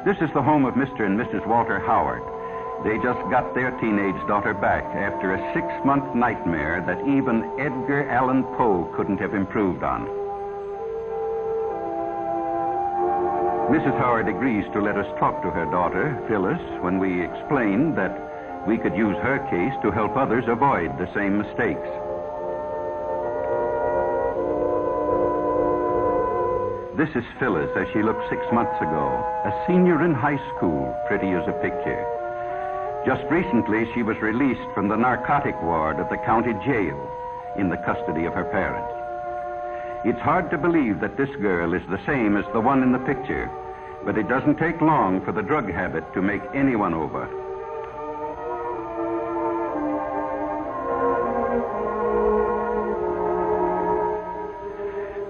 This is the home of Mr. and Mrs. Walter Howard. They just got their teenage daughter back after a 6-month nightmare that even Edgar Allan Poe couldn't have improved on. Mrs. Howard agrees to let us talk to her daughter, Phyllis, when we explain that we could use her case to help others avoid the same mistakes. This is Phyllis as she looked 6 months ago, a senior in high school, pretty as a picture. Just recently, she was released from the narcotic ward of the county jail in the custody of her parents. It's hard to believe that this girl is the same as the one in the picture, but it doesn't take long for the drug habit to make anyone over.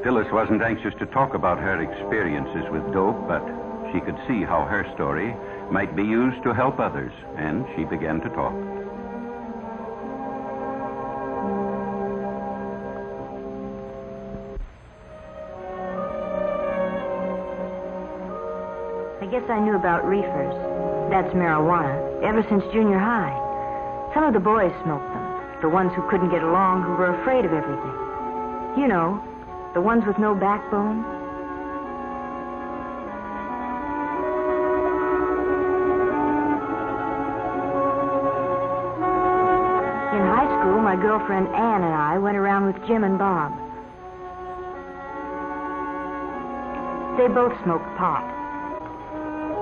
Phyllis wasn't anxious to talk about her experiences with dope, but she could see how her story might be used to help others, and she began to talk. I guess I knew about reefers, that's marijuana, ever since junior high. Some of the boys smoked them, the ones who couldn't get along, who were afraid of everything. You know, the ones with no backbone. In high school, my girlfriend Ann and I went around with Jim and Bob. They both smoked pot.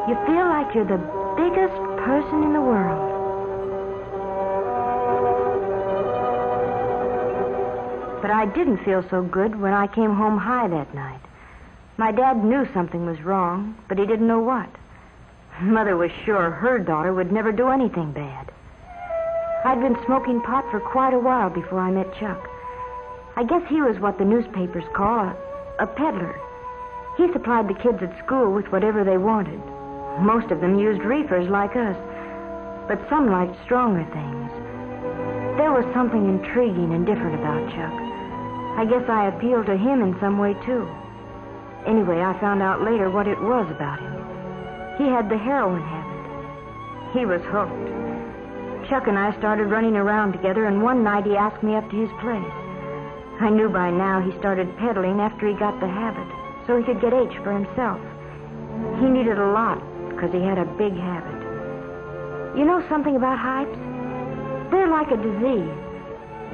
You feel like you're the biggest person in the world. But I didn't feel so good when I came home high that night. My dad knew something was wrong, but he didn't know what. Mother was sure her daughter would never do anything bad. I'd been smoking pot for quite a while before I met Chuck. I guess he was what the newspapers call a peddler. He supplied the kids at school with whatever they wanted. Most of them used reefers like us, but some liked stronger things. There was something intriguing and different about Chuck. I guess I appealed to him in some way, too. Anyway, I found out later what it was about him. He had the heroin habit. He was hooked. Chuck and I started running around together, and one night he asked me up to his place. I knew by now he started peddling after he got the habit, so he could get H for himself. He needed a lot, because he had a big habit. You know something about hypes? They're like a disease.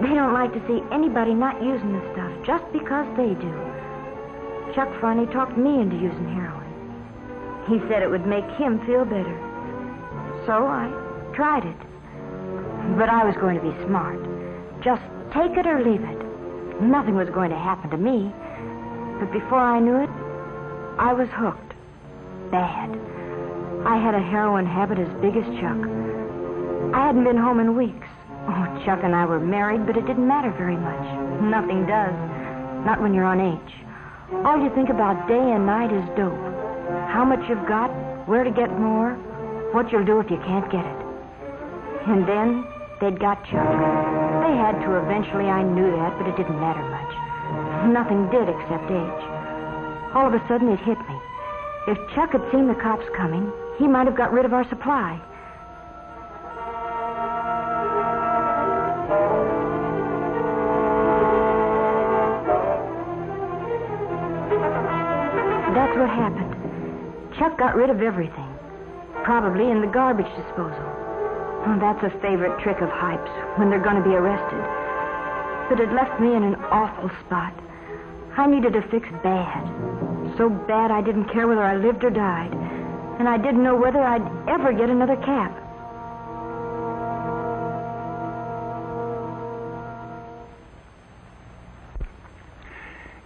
They don't like to see anybody not using the stuff just because they do. Chuck finally talked me into using heroin. He said it would make him feel better. So I tried it. But I was going to be smart. Just take it or leave it. Nothing was going to happen to me. But before I knew it, I was hooked. Bad. I had a heroin habit as big as Chuck. I hadn't been home in weeks. Oh, Chuck and I were married, but it didn't matter very much. Nothing does. Not when you're on H. All you think about day and night is dope. How much you've got, where to get more, what you'll do if you can't get it. And then they'd got Chuck. They had to eventually, I knew that, but it didn't matter much. Nothing did except H. All of a sudden it hit me. If Chuck had seen the cops coming, he might have got rid of our supply. That's what happened. Chuck got rid of everything. Probably in the garbage disposal. Oh, that's a favorite trick of hypes when they're going to be arrested. But it left me in an awful spot. I needed a fix bad. So bad I didn't care whether I lived or died. And I didn't know whether I'd ever get another cap.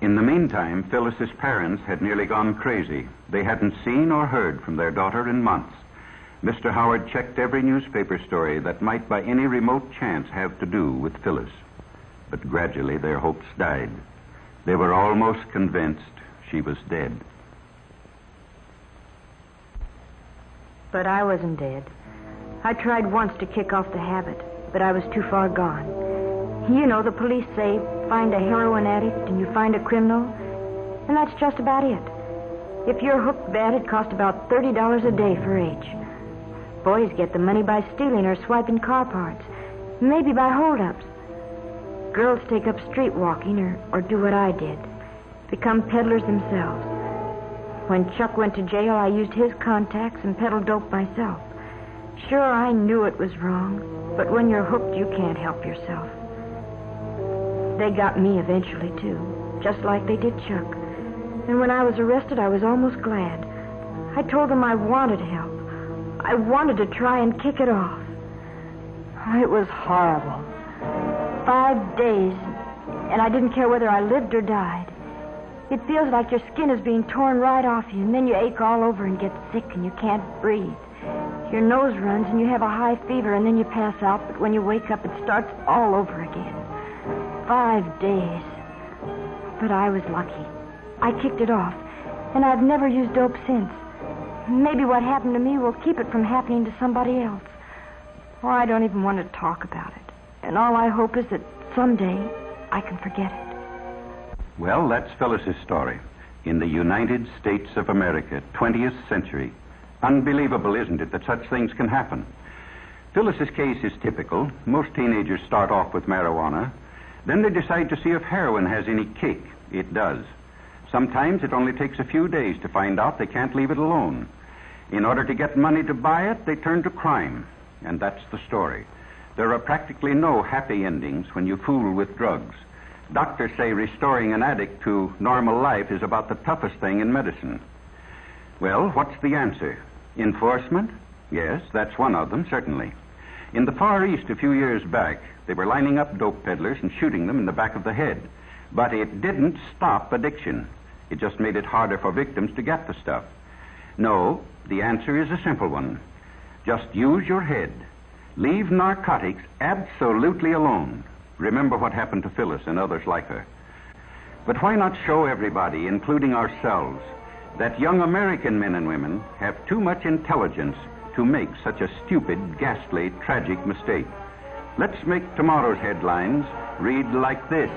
In the meantime, Phyllis's parents had nearly gone crazy. They hadn't seen or heard from their daughter in months. Mr. Howard checked every newspaper story that might by any remote chance have to do with Phyllis. But gradually their hopes died. They were almost convinced she was dead. But I wasn't dead. I tried once to kick off the habit, but I was too far gone. You know, the police say, find a heroin addict and you find a criminal, and that's just about it. If you're hooked bad, it costs about $30 a day for each. Boys get the money by stealing or swiping car parts, maybe by holdups. Girls take up street walking or do what I did, become peddlers themselves. When Chuck went to jail, I used his contacts and peddled dope myself. Sure, I knew it was wrong, but when you're hooked, you can't help yourself. They got me eventually, too, just like they did Chuck. And when I was arrested, I was almost glad. I told them I wanted help. I wanted to try and kick it off. It was horrible. 5 days, and I didn't care whether I lived or died. It feels like your skin is being torn right off you, and then you ache all over and get sick and you can't breathe. Your nose runs and you have a high fever, and then you pass out, but when you wake up, it starts all over again. 5 days. But I was lucky. I kicked it off, and I've never used dope since. Maybe what happened to me will keep it from happening to somebody else. Oh, I don't even want to talk about it. And all I hope is that someday I can forget it. Well, that's Phyllis's story. In the United States of America, 20th century. Unbelievable, isn't it, that such things can happen? Phyllis's case is typical. Most teenagers start off with marijuana. Then they decide to see if heroin has any kick. It does. Sometimes it only takes a few days to find out they can't leave it alone. In order to get money to buy it, they turn to crime. And that's the story. There are practically no happy endings when you fool with drugs. Doctors say restoring an addict to normal life is about the toughest thing in medicine. Well, what's the answer? Enforcement? Yes, that's one of them, certainly. In the Far East a few years back, they were lining up dope peddlers and shooting them in the back of the head. But it didn't stop addiction. It just made it harder for victims to get the stuff. No, the answer is a simple one. Just use your head. Leave narcotics absolutely alone. Remember what happened to Phyllis and others like her. But why not show everybody, including ourselves, that young American men and women have too much intelligence to make such a stupid, ghastly, tragic mistake? Let's make tomorrow's headlines read like this.